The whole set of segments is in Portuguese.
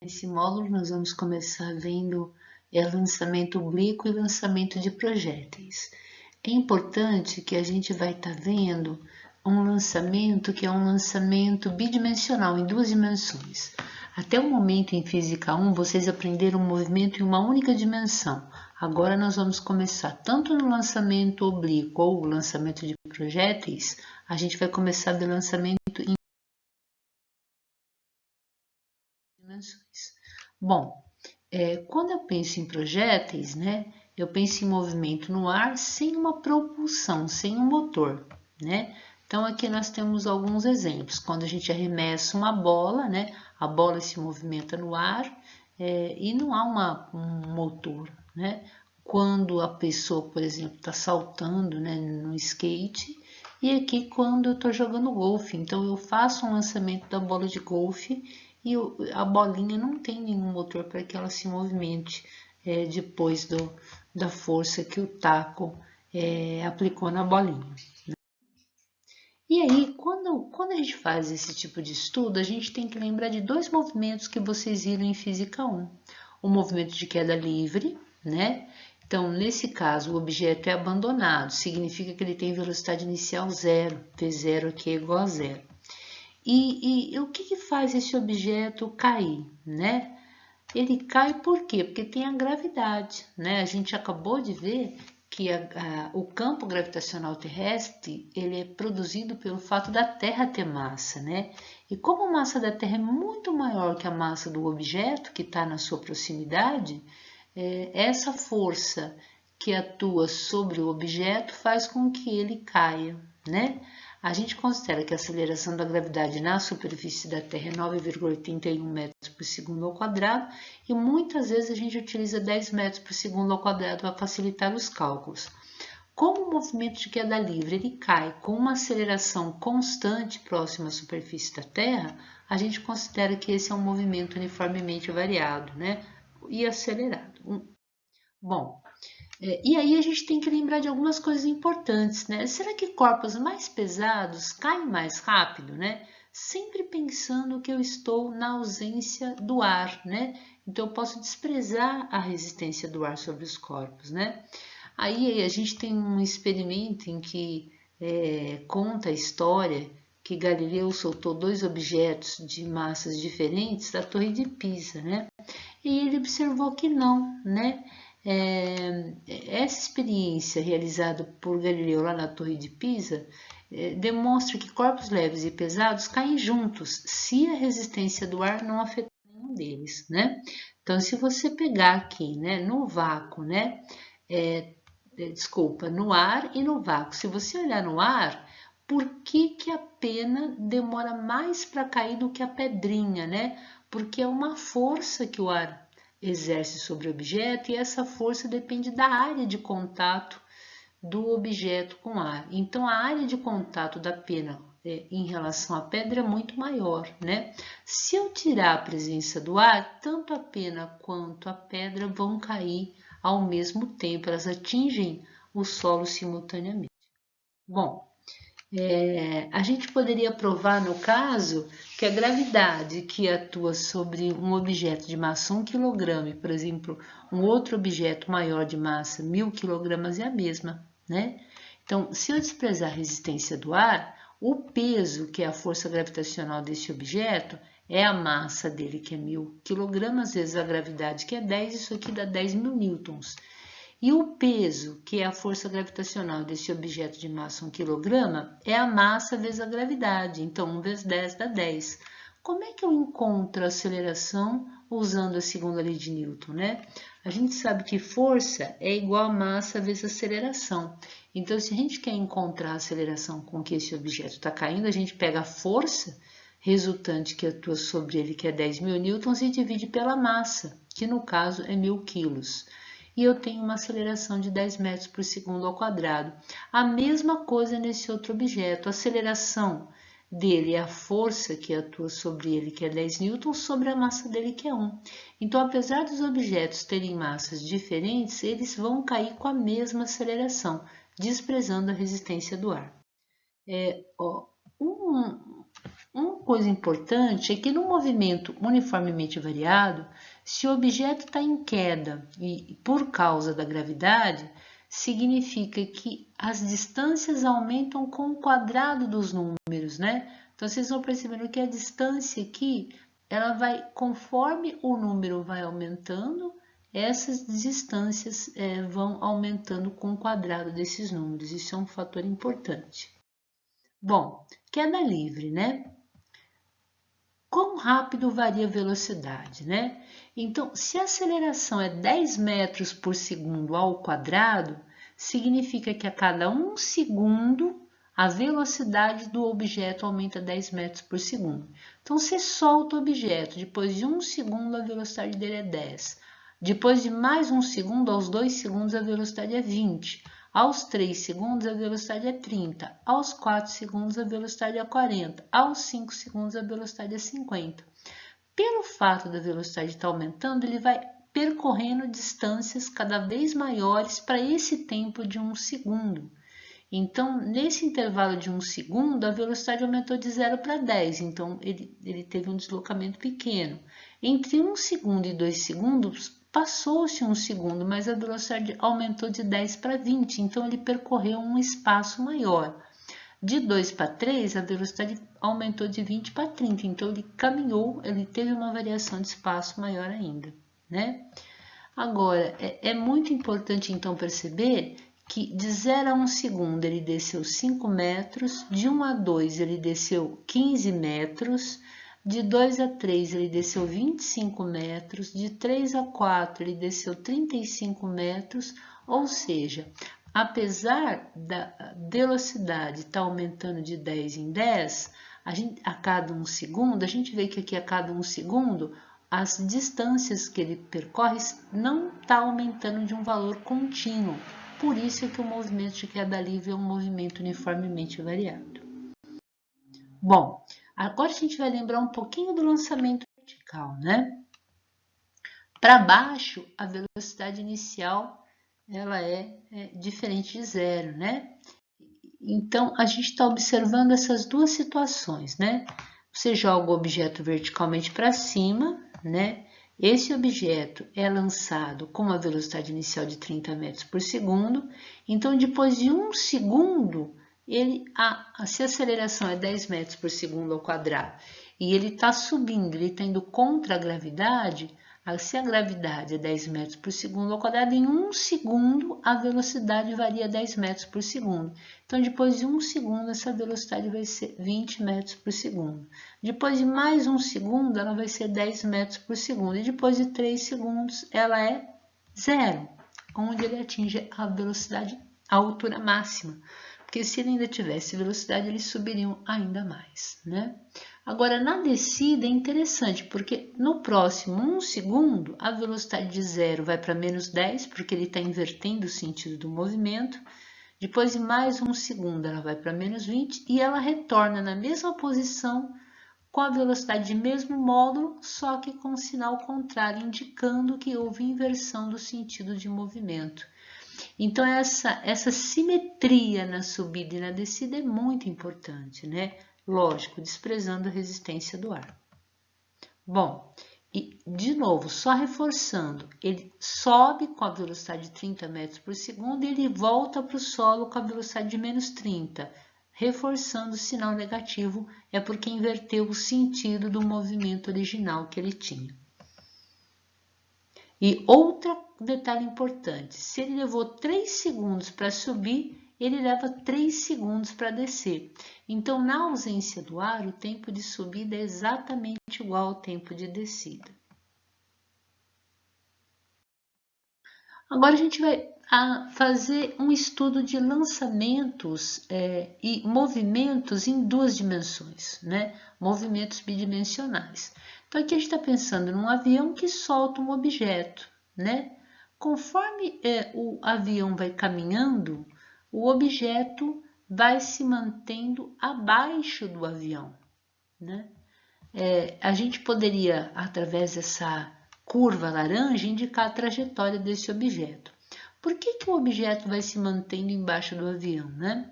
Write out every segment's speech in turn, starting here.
Nesse módulo nós vamos começar vendo lançamento oblíquo e lançamento de projéteis. É importante que a gente vai estar vendo um lançamento que é um lançamento bidimensional, em duas dimensões. Até o momento em Física 1, vocês aprenderam o movimento em uma única dimensão. Agora nós vamos começar tanto no lançamento oblíquo ou lançamento de projéteis, a gente vai começar do lançamento em dimensões. Bom, quando eu penso em projéteis, né, eu penso em movimento no ar sem uma propulsão, sem um motor, né? Então aqui nós temos alguns exemplos. Quando a gente arremessa uma bola, né, a bola se movimenta no ar e não há um motor, né? Quando a pessoa, por exemplo, está saltando, né, no skate, e aqui quando eu estou jogando golfe, então eu faço um lançamento da bola de golfe e a bolinha não tem nenhum motor para que ela se movimente depois da força que o taco aplicou na bolinha. E aí, quando a gente faz esse tipo de estudo, a gente tem que lembrar de dois movimentos que vocês viram em Física 1. O movimento de queda livre, né? Então, nesse caso, o objeto é abandonado, significa que ele tem velocidade inicial zero, V0 aqui é igual a zero. E o que faz esse objeto cair, né? Ele cai por quê? Porque tem a gravidade, né? A gente acabou de ver que o campo gravitacional terrestre ele é produzido pelo fato da Terra ter massa, né? E como a massa da Terra é muito maior que a massa do objeto que está na sua proximidade, essa força que atua sobre o objeto faz com que ele caia, né? A gente considera que a aceleração da gravidade na superfície da Terra é 9,81 metros por segundo ao quadrado e muitas vezes a gente utiliza 10 metros por segundo ao quadrado para facilitar os cálculos. Como o movimento de queda livre ele cai com uma aceleração constante próxima à superfície da Terra, a gente considera que esse é um movimento uniformemente variado, né? E acelerado. Bom, e aí a gente tem que lembrar de algumas coisas importantes, né? Será que corpos mais pesados caem mais rápido, né? Sempre pensando que eu estou na ausência do ar, né? Então eu posso desprezar a resistência do ar sobre os corpos, né? Aí a gente tem um experimento em que conta a história que Galileu soltou dois objetos de massas diferentes da Torre de Pisa, né? E ele observou que não, né? Essa experiência realizada por Galileu lá na Torre de Pisa demonstra que corpos leves e pesados caem juntos se a resistência do ar não afetar nenhum deles, né? Então, se você pegar aqui, né, no vácuo, né, no ar e no vácuo, se você olhar no ar, por que a pena demora mais para cair do que a pedrinha, né? Porque é uma força que o ar exerce sobre o objeto e essa força depende da área de contato do objeto com o ar. Então, a área de contato da pena em relação à pedra é muito maior, né? Se eu tirar a presença do ar, tanto a pena quanto a pedra vão cair ao mesmo tempo, elas atingem o solo simultaneamente. Bom, a gente poderia provar, no caso, que a gravidade que atua sobre um objeto de massa 1 kg, por exemplo, um outro objeto maior de massa 1000 kg é a mesma, né? Então, se eu desprezar a resistência do ar, o peso, que é a força gravitacional desse objeto, é a massa dele, que é 1000 kg, vezes a gravidade, que é 10, isso aqui dá 10.000 newtons. E o peso, que é a força gravitacional desse objeto de massa 1 kg, é a massa vezes a gravidade. Então, 1 vezes 10 dá 10. Como é que eu encontro a aceleração usando a segunda lei de Newton, né? A gente sabe que força é igual a massa vezes aceleração. Então, se a gente quer encontrar a aceleração com que esse objeto está caindo, a gente pega a força resultante que atua sobre ele, que é 10.000 newtons, e divide pela massa, que no caso é 1000 quilos. E eu tenho uma aceleração de 10 metros por segundo ao quadrado. A mesma coisa nesse outro objeto, a aceleração dele é a força que atua sobre ele, que é 10 newtons, sobre a massa dele, que é 1. Então, apesar dos objetos terem massas diferentes, eles vão cair com a mesma aceleração, desprezando a resistência do ar. uma coisa importante é que no movimento uniformemente variado, se o objeto está em queda e por causa da gravidade, significa que as distâncias aumentam com o quadrado dos números, né? Então, vocês vão percebendo que a distância aqui, ela vai, conforme o número vai aumentando, essas distâncias vão aumentando com o quadrado desses números. Isso é um fator importante. Bom, queda livre, né? Quão rápido varia a velocidade, né? Então, se a aceleração é 10 metros por segundo ao quadrado, significa que a cada 1 segundo a velocidade do objeto aumenta 10 metros por segundo. Então, você solta o objeto, depois de 1 segundo a velocidade dele é 10. Depois de mais 1 segundo, aos 2 segundos a velocidade é 20. Aos 3 segundos, a velocidade é 30. Aos 4 segundos, a velocidade é 40. Aos 5 segundos, a velocidade é 50. Pelo fato da velocidade estar aumentando, ele vai percorrendo distâncias cada vez maiores para esse tempo de 1 segundo. Então, nesse intervalo de 1 segundo, a velocidade aumentou de 0 para 10. Então, ele teve um deslocamento pequeno. Entre 1 segundo e 2 segundos, passou-se 1 segundo, mas a velocidade aumentou de 10 para 20, então ele percorreu um espaço maior. De 2 para 3, a velocidade aumentou de 20 para 30, então ele caminhou, ele teve uma variação de espaço maior ainda, né? Agora, é muito importante então perceber que de 0 a 1 segundo ele desceu 5 metros, de 1 a 2 ele desceu 15 metros, de 2 a 3 ele desceu 25 metros, de 3 a 4 ele desceu 35 metros, ou seja, apesar da velocidade estar aumentando de 10 em 10, a cada 1 segundo, a gente vê que aqui a cada 1 segundo, as distâncias que ele percorre não está aumentando de um valor contínuo. Por isso é que o movimento de queda livre é um movimento uniformemente variado. Bom, agora a gente vai lembrar um pouquinho do lançamento vertical, né? Para baixo, a velocidade inicial ela é diferente de zero, né? Então, a gente está observando essas duas situações, né? Você joga o objeto verticalmente para cima, né? Esse objeto é lançado com uma velocidade inicial de 30 metros por segundo. Então, depois de 1 segundo, se a aceleração é 10 metros por segundo ao quadrado e ele está subindo, ele está indo contra a gravidade, se a gravidade é 10 metros por segundo ao quadrado, em 1 segundo a velocidade varia 10 metros por segundo. Então, depois de 1 segundo, essa velocidade vai ser 20 metros por segundo. Depois de mais 1 segundo, ela vai ser 10 metros por segundo. E depois de 3 segundos, ela é zero, onde ele atinge a velocidade, a altura máxima. Porque se ele ainda tivesse velocidade, eles subiriam ainda mais, né? Agora, na descida é interessante, porque no próximo 1 segundo, a velocidade de zero vai para menos 10, porque ele está invertendo o sentido do movimento. Depois de mais 1 segundo, ela vai para menos 20 e ela retorna na mesma posição com a velocidade de mesmo módulo, só que com sinal contrário, indicando que houve inversão do sentido de movimento. Então, essa simetria na subida e na descida é muito importante, né? Lógico, desprezando a resistência do ar. Bom, e de novo, só reforçando, ele sobe com a velocidade de 30 metros por segundo e ele volta para o solo com a velocidade de menos 30. Reforçando o sinal negativo, é porque inverteu o sentido do movimento original que ele tinha. E outro detalhe importante, se ele levou 3 segundos para subir, ele leva 3 segundos para descer. Então, na ausência do ar, o tempo de subida é exatamente igual ao tempo de descida. Agora a gente vai fazer um estudo de lançamentos e movimentos em 2 dimensões, né? Movimentos bidimensionais. Então, aqui a gente está pensando num avião que solta um objeto, né? Conforme o avião vai caminhando, o objeto vai se mantendo abaixo do avião, né? A gente poderia, através dessa curva laranja, indicar a trajetória desse objeto. Por que o objeto vai se mantendo embaixo do avião, né?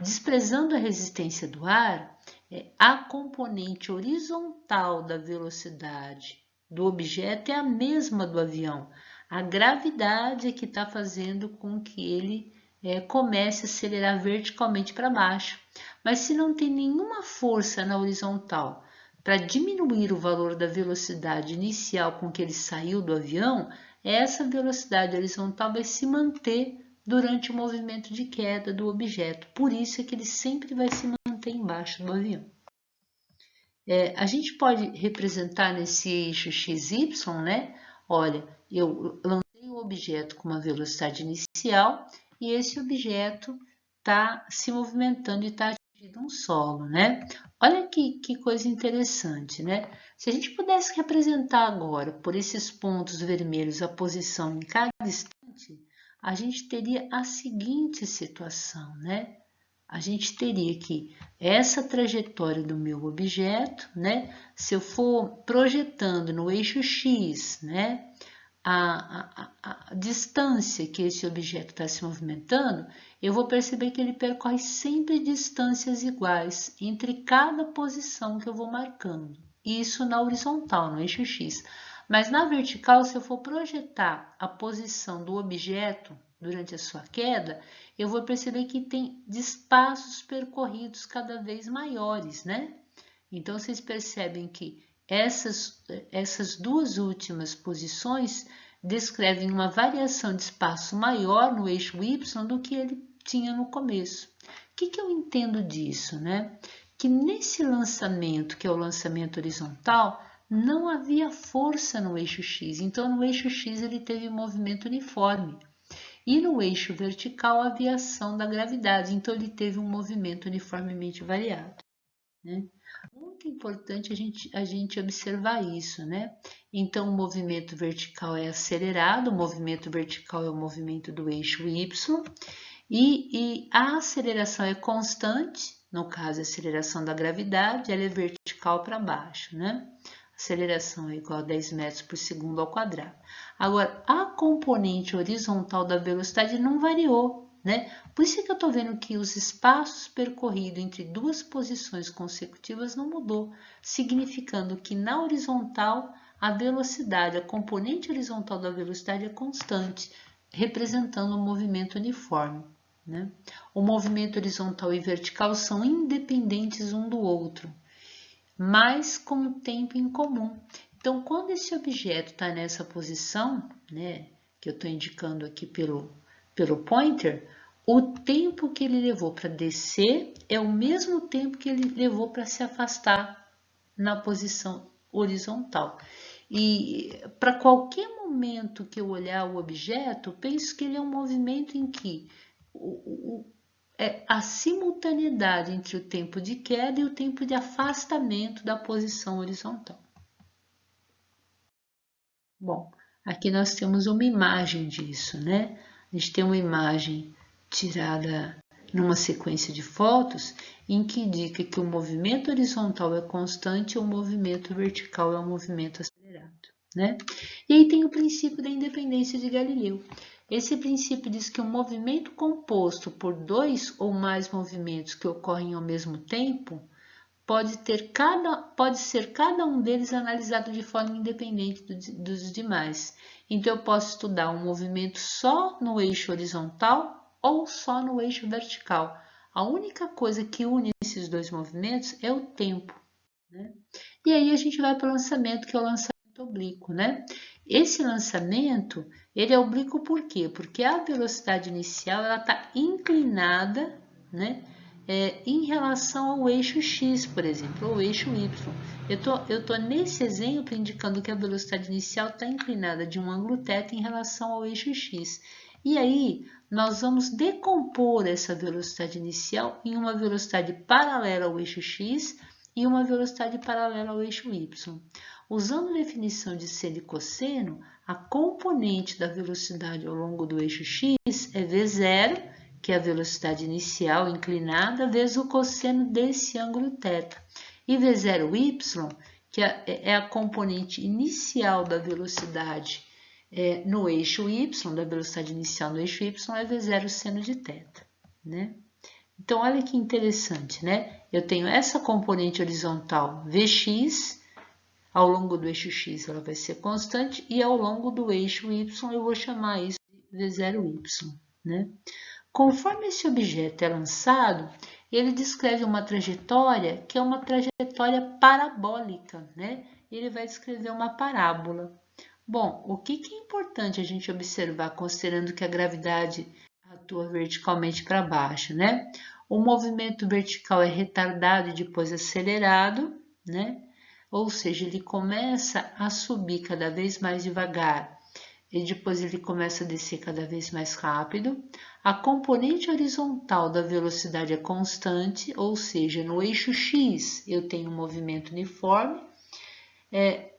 Desprezando a resistência do ar, a componente horizontal da velocidade do objeto é a mesma do avião. A gravidade é que está fazendo com que ele comece a acelerar verticalmente para baixo. Mas se não tem nenhuma força na horizontal para diminuir o valor da velocidade inicial com que ele saiu do avião, essa velocidade horizontal vai se manter durante o movimento de queda do objeto. Por isso é que ele sempre vai se manter embaixo do avião. A gente pode representar nesse eixo XY, né? Olha, eu lancei o objeto com uma velocidade inicial e esse objeto está se movimentando e está atingindo um solo, né? Olha que coisa interessante, né? Se a gente pudesse representar agora por esses pontos vermelhos a posição em cada instante, a gente teria a seguinte situação, né? A gente teria que essa trajetória do meu objeto, né? Se eu for projetando no eixo X, né? A distância que esse objeto está se movimentando, eu vou perceber que ele percorre sempre distâncias iguais entre cada posição que eu vou marcando. Isso na horizontal, no eixo X. Mas na vertical, se eu for projetar a posição do objeto durante a sua queda, eu vou perceber que tem espaços percorridos cada vez maiores, né? Então, vocês percebem que essas duas últimas posições descrevem uma variação de espaço maior no eixo Y do que ele tinha no começo. O que eu entendo disso, né? Que nesse lançamento, que é o lançamento horizontal, não havia força no eixo X. Então, no eixo X ele teve movimento uniforme. E no eixo vertical, a aviação da gravidade. Então, ele teve um movimento uniformemente variado, né? Muito importante a gente observar isso, né? Então, o movimento vertical é acelerado, o movimento vertical é o movimento do eixo Y, e a aceleração é constante, no caso, a aceleração da gravidade, ela é vertical para baixo, né? Aceleração é igual a 10 metros por segundo ao quadrado. Agora, a componente horizontal da velocidade não variou, né? Por isso é que eu estou vendo que os espaços percorridos entre duas posições consecutivas não mudou, significando que na horizontal a velocidade, a componente horizontal da velocidade é constante, representando um movimento uniforme, né? O movimento horizontal e vertical são independentes um do outro, mas com o tempo em comum. Então, quando esse objeto está nessa posição, né, que eu estou indicando aqui pelo pointer, o tempo que ele levou para descer é o mesmo tempo que ele levou para se afastar na posição horizontal. E para qualquer momento que eu olhar o objeto, penso que ele é um movimento em que a simultaneidade entre o tempo de queda e o tempo de afastamento da posição horizontal. Bom, aqui nós temos uma imagem disso, né? A gente tem uma imagem tirada numa sequência de fotos em que indica que o movimento horizontal é constante e o movimento vertical é um movimento acelerado, né? E aí tem o princípio da independência de Galileu. Esse princípio diz que um movimento composto por dois ou mais movimentos que ocorrem ao mesmo tempo pode ser cada um deles analisado de forma independente dos demais. Então, eu posso estudar um movimento só no eixo horizontal ou só no eixo vertical. A única coisa que une esses dois movimentos é o tempo, né? E aí a gente vai para o lançamento, que é o lançamento oblíquo, né? Esse lançamento, ele é oblíquo por quê? Porque a velocidade inicial ela está inclinada, né? Em relação ao eixo X, por exemplo, ou eixo Y. Eu tô nesse exemplo indicando que a velocidade inicial está inclinada de um ângulo θ em relação ao eixo X. E aí, nós vamos decompor essa velocidade inicial em uma velocidade paralela ao eixo X e uma velocidade paralela ao eixo Y. Usando a definição de seno e cosseno, a componente da velocidade ao longo do eixo X é V0, que é a velocidade inicial inclinada, vezes o cosseno desse ângulo θ. E V0y, que é a componente inicial da velocidade no eixo y, da velocidade inicial no eixo y, é V0 seno de θ, né? Então, olha que interessante, né? Eu tenho essa componente horizontal Vx, ao longo do eixo X ela vai ser constante, e ao longo do eixo Y eu vou chamar isso de V0Y, né? Conforme esse objeto é lançado, ele descreve uma trajetória que é uma trajetória parabólica, né? Ele vai descrever uma parábola. Bom, o que é importante a gente observar, considerando que a gravidade atua verticalmente para baixo, né? O movimento vertical é retardado e depois acelerado, né? Ou seja, ele começa a subir cada vez mais devagar e depois ele começa a descer cada vez mais rápido. A componente horizontal da velocidade é constante, ou seja, no eixo X eu tenho um movimento uniforme.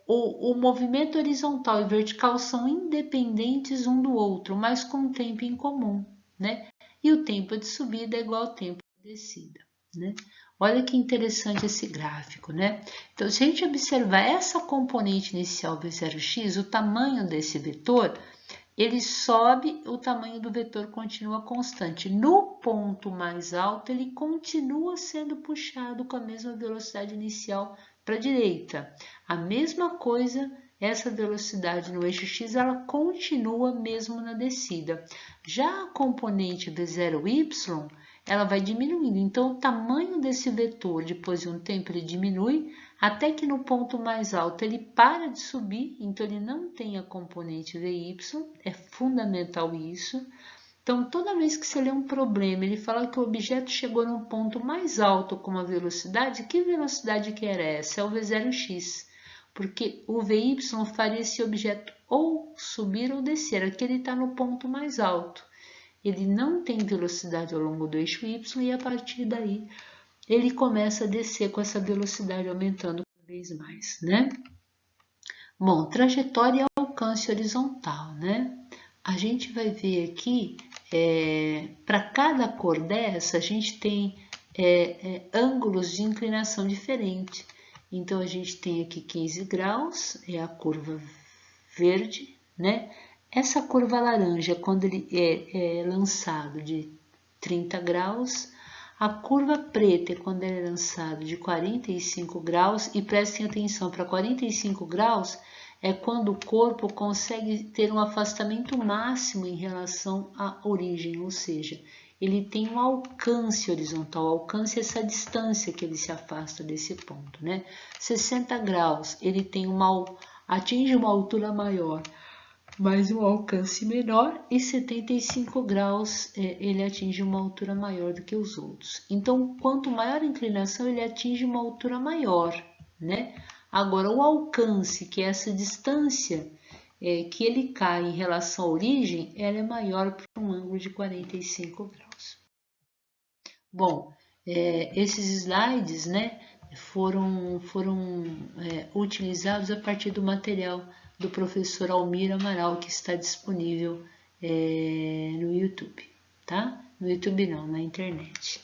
O movimento horizontal e vertical são independentes um do outro, mas com um tempo em comum, né? E o tempo de subida é igual ao tempo de descida, né? Olha que interessante esse gráfico, né? Então, se a gente observar essa componente inicial V0x, o tamanho desse vetor, ele sobe, o tamanho do vetor continua constante. No ponto mais alto, ele continua sendo puxado com a mesma velocidade inicial para a direita. A mesma coisa, essa velocidade no eixo X, ela continua mesmo na descida. Já a componente V0y, ela vai diminuindo. Então, o tamanho desse vetor, depois de um tempo, ele diminui, até que no ponto mais alto ele para de subir, então ele não tem a componente Vy, é fundamental isso. Então, toda vez que você lê um problema, ele fala que o objeto chegou num ponto mais alto com uma velocidade, que velocidade que era essa? É o V0x, porque o Vy faria esse objeto ou subir ou descer, aqui ele está no ponto mais alto. Ele não tem velocidade ao longo do eixo Y e a partir daí ele começa a descer com essa velocidade aumentando cada vez mais, né? Bom, trajetória e alcance horizontal, né? A gente vai ver aqui, para cada cor dessa, a gente tem ângulos de inclinação diferente. Então, a gente tem aqui 15 graus, é a curva verde, né? Essa curva laranja, quando ele é lançado de 30 graus, a curva preta é quando ele é lançado de 45 graus, e prestem atenção, para 45 graus é quando o corpo consegue ter um afastamento máximo em relação à origem, ou seja, ele tem um alcance horizontal, alcance essa distância que ele se afasta desse ponto, né? 60 graus, ele tem atinge uma altura maior, mas um alcance menor, e 75 graus ele atinge uma altura maior do que os outros. Então, quanto maior a inclinação, ele atinge uma altura maior, né? Agora, o alcance, que é essa distância que ele cai em relação à origem, ela é maior para um ângulo de 45 graus. Bom, esses slides, né, foram utilizados a partir do material do professor Almir Amaral, que está disponível no YouTube, tá? No YouTube não, na internet.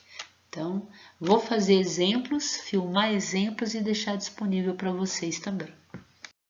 Então, vou fazer exemplos, filmar exemplos e deixar disponível para vocês também.